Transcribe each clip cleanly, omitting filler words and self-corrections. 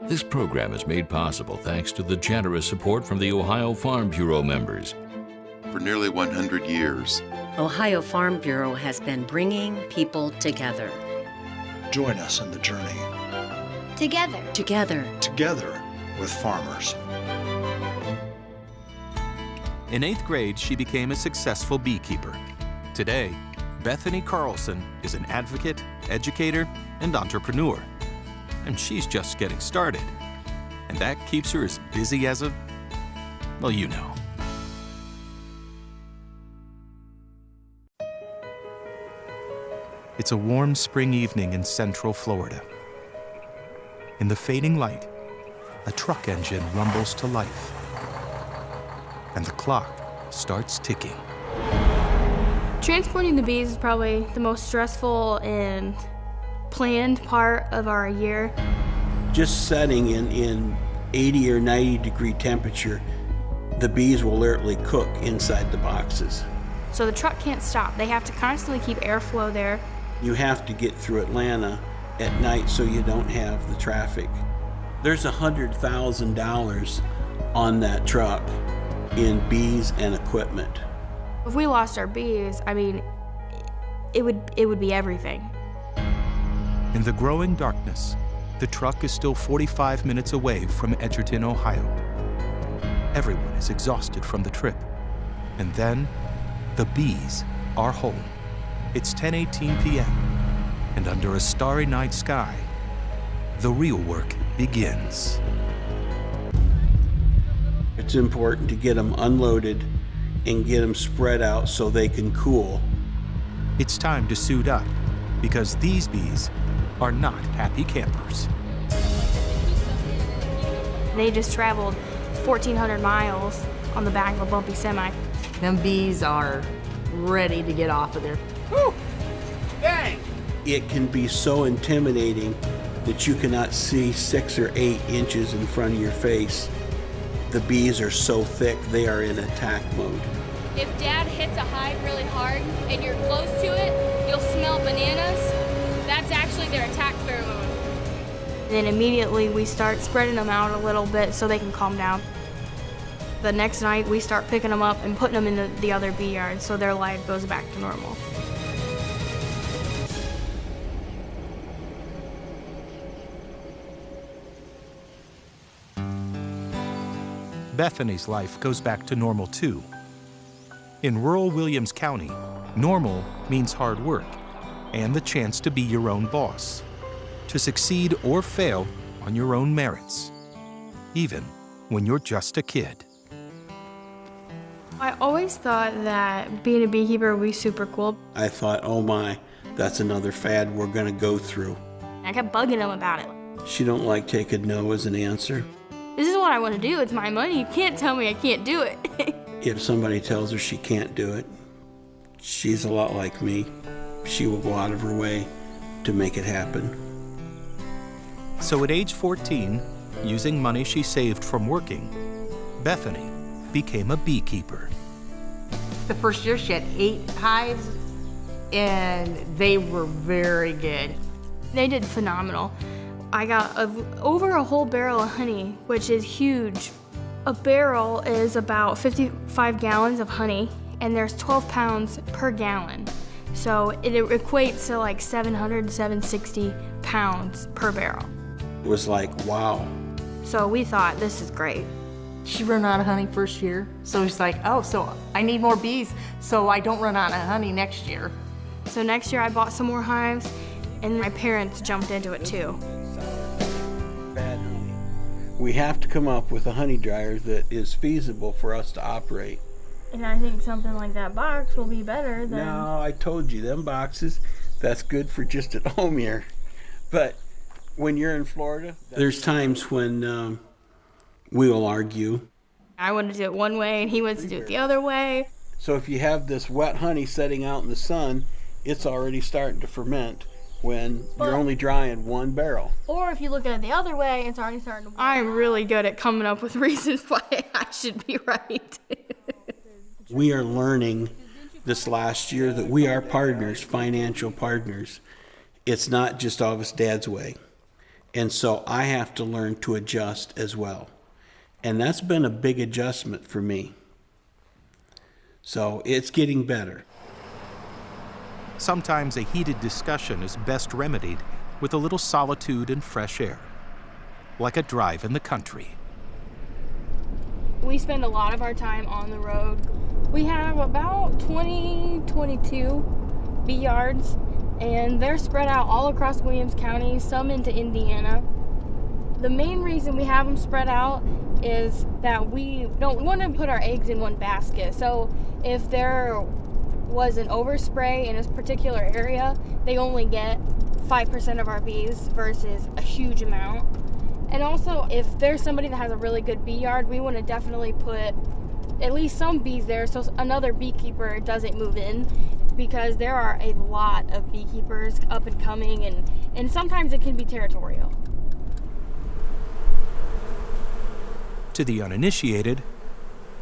This program is made possible thanks to the generous support from the Ohio Farm Bureau members. For nearly 100 years, Ohio Farm Bureau has been bringing people together. Join us in the journey. Together. Together. Together with farmers. In 8th grade, she became a successful beekeeper. Today, Bethany Carlson is an advocate, educator, and entrepreneur. And she's just getting started. And that keeps her as busy as a, well, you know. It's a warm spring evening in central Florida. In the fading light, a truck engine rumbles to life. And the clock starts ticking. Transporting the bees is probably the most stressful and planned part of our year. Just setting in 80 or 90 degree temperature, the bees will literally cook inside the boxes. So the truck can't stop. They have to constantly keep airflow there. You have to get through Atlanta at night so you don't have the traffic. There's $100,000 on that truck in bees and equipment. If we lost our bees, I mean, it would be everything. In the growing darkness, the truck is still 45 minutes away from Edgerton, Ohio. Everyone is exhausted from the trip. And then, the bees are home. It's 10:18 p.m., and under a starry night sky, the real work begins. It's important to get them unloaded and get them spread out so they can cool. It's time to suit up, because these bees are not happy campers. They just traveled 1,400 miles on the back of a bumpy semi. Them bees are ready to get off of there. Woo! Dang! It can be so intimidating that you cannot see 6 or 8 inches in front of your face. The bees are so thick, they are in attack mode. If Dad hits a hive really hard and you're close to it, you'll smell bananas. That's actually their attack pheromone. And then immediately we start spreading them out a little bit so they can calm down. The next night we start picking them up and putting them in the other bee yard so their life goes back to normal. Bethany's life goes back to normal too. In rural Williams County, normal means hard work and the chance to be your own boss, to succeed or fail on your own merits, even when you're just a kid. I always thought that being a beekeeper would be super cool. I thought, oh my, that's another fad we're gonna go through. I kept bugging them about it. She don't like taking no as an answer. This is what I want to do. It's my money. You can't tell me I can't do it. If somebody tells her she can't do it, she's a lot like me. She will go out of her way to make it happen. So at age 14, using money she saved from working, Bethany became a beekeeper. The first year she had 8 hives, and they were very good. They did phenomenal. I got over a whole barrel of honey, which is huge. A barrel is about 55 gallons of honey, and there's 12 pounds per gallon. So it equates to like 700 to 760 pounds per barrel. It was like, wow. So we thought, this is great. She ran out of honey first year, so she's like, oh, so I need more bees so I don't run out of honey next year. So next year I bought some more hives, and my parents jumped into it too. Bad honey. We have to come up with a honey dryer that is feasible for us to operate. And I think something like that box will be better than... No, I told you, them boxes, that's good for just at home here. But when you're in Florida, there's times when we will argue. I want to do it one way, and he wants to do it the other way. So if you have this wet honey setting out in the sun, it's already starting to ferment when you're only drying 1 barrel. Or if you look at it the other way, it's already starting to... I'm really good at coming up with reasons why I should be right. We are learning this last year that we are partners, financial partners. It's not just always Dad's way. And so I have to learn to adjust as well. And that's been a big adjustment for me. So it's getting better. Sometimes a heated discussion is best remedied with a little solitude and fresh air, like a drive in the country. We spend a lot of our time on the road. We have about 22 bee yards, and they're spread out all across Williams County, some into Indiana. The main reason we have them spread out is that we don't want to put our eggs in one basket. So if there was an overspray in a particular area, they only get 5% of our bees versus a huge amount. And also, if there's somebody that has a really good bee yard, we want to definitely put at least some bees there so another beekeeper doesn't move in, because there are a lot of beekeepers up and coming, and sometimes it can be territorial. To the uninitiated,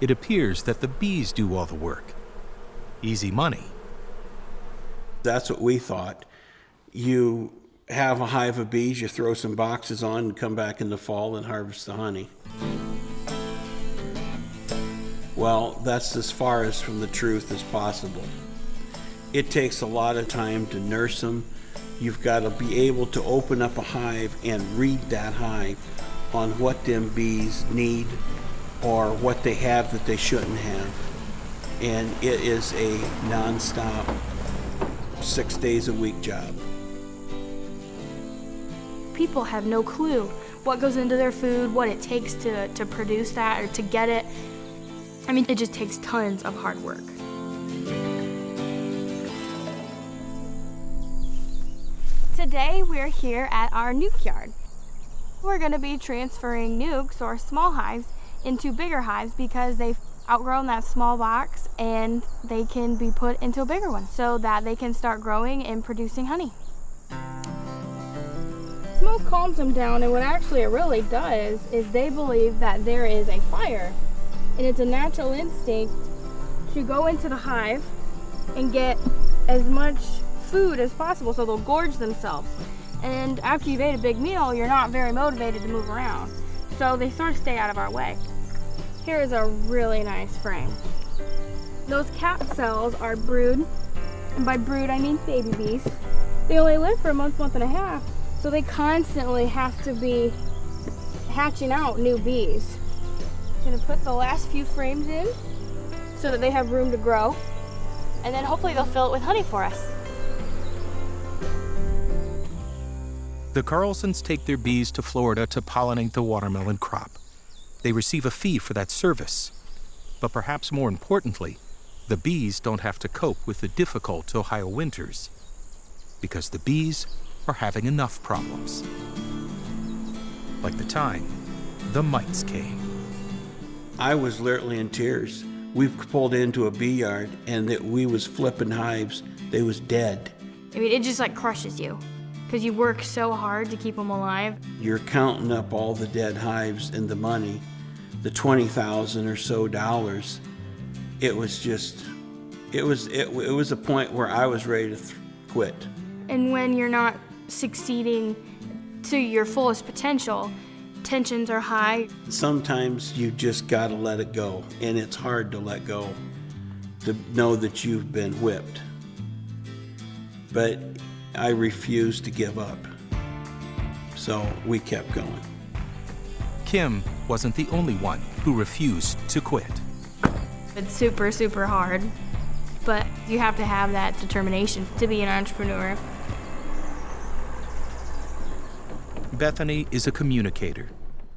it appears that the bees do all the work. Easy money. That's what we thought. You have a hive of bees, you throw some boxes on and come back in the fall and harvest the honey. Well, that's as far as from the truth as possible. It takes a lot of time to nurse them. You've got to be able to open up a hive and read that hive on what them bees need or what they have that they shouldn't have. And it is a non-stop 6 days a week job. People have no clue what goes into their food, what it takes to produce that or to get it. I mean, it just takes tons of hard work. Today we're here at our nuke yard. We're going to be transferring nukes, or small hives, into bigger hives because they've outgrown that small box and they can be put into a bigger one so that they can start growing and producing honey. Smoke calms them down, and what actually it really does is they believe that there is a fire, and it's a natural instinct to go into the hive and get as much food as possible, so they'll gorge themselves. And after you've ate a big meal, you're not very motivated to move around, so they sort of stay out of our way. Here is a really nice frame. Those cap cells are brood, and by brood I mean baby bees. They only live for a month and a half, so they constantly have to be hatching out new bees. I'm gonna put the last few frames in so that they have room to grow, and then hopefully they'll fill it with honey for us. The Carlsons take their bees to Florida to pollinate the watermelon crop. They receive a fee for that service. But perhaps more importantly, the bees don't have to cope with the difficult Ohio winters because the bees are having enough problems. Like the time the mites came. I was literally in tears. We pulled into a bee yard and that we was flipping hives. They was dead. I mean, it just like crushes you because you work so hard to keep them alive. You're counting up all the dead hives and the money, the $20,000 or so dollars. It was just, it was a point where I was ready to quit. And when you're not succeeding to your fullest potential, tensions are high. Sometimes you just gotta let it go, and it's hard to let go, to know that you've been whipped. But I refused to give up, so we kept going. Kim wasn't the only one who refused to quit. It's super, super hard, but you have to have that determination to be an entrepreneur. Bethany is a communicator.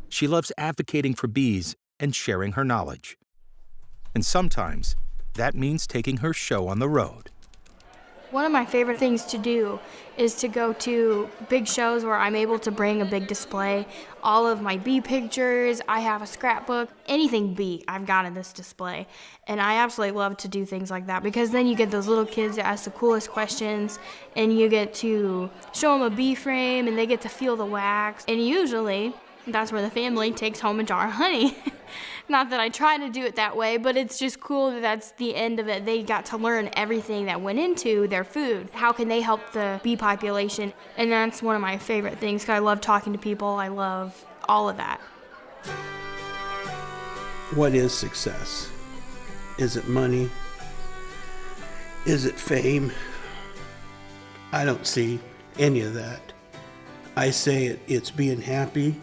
She loves advocating for bees and sharing her knowledge. And sometimes that means taking her show on the road. One of my favorite things to do is to go to big shows where I'm able to bring a big display. All of my bee pictures, I have a scrapbook, anything bee I've got in this display. And I absolutely love to do things like that because then you get those little kids that ask the coolest questions and you get to show them a bee frame and they get to feel the wax. And usually that's where the family takes home a jar of honey. Not that I try to do it that way, but it's just cool that that's the end of it. They got to learn everything that went into their food. How can they help the bee population? And that's one of my favorite things, because I love talking to people. I love all of that. What is success? Is it money? Is it fame? I don't see any of that. I say it's being happy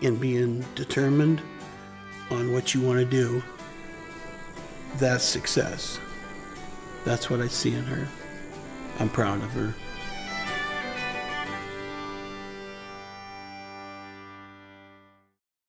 and being determined on what you want to do. That's success. That's what I see in her. I'm proud of her.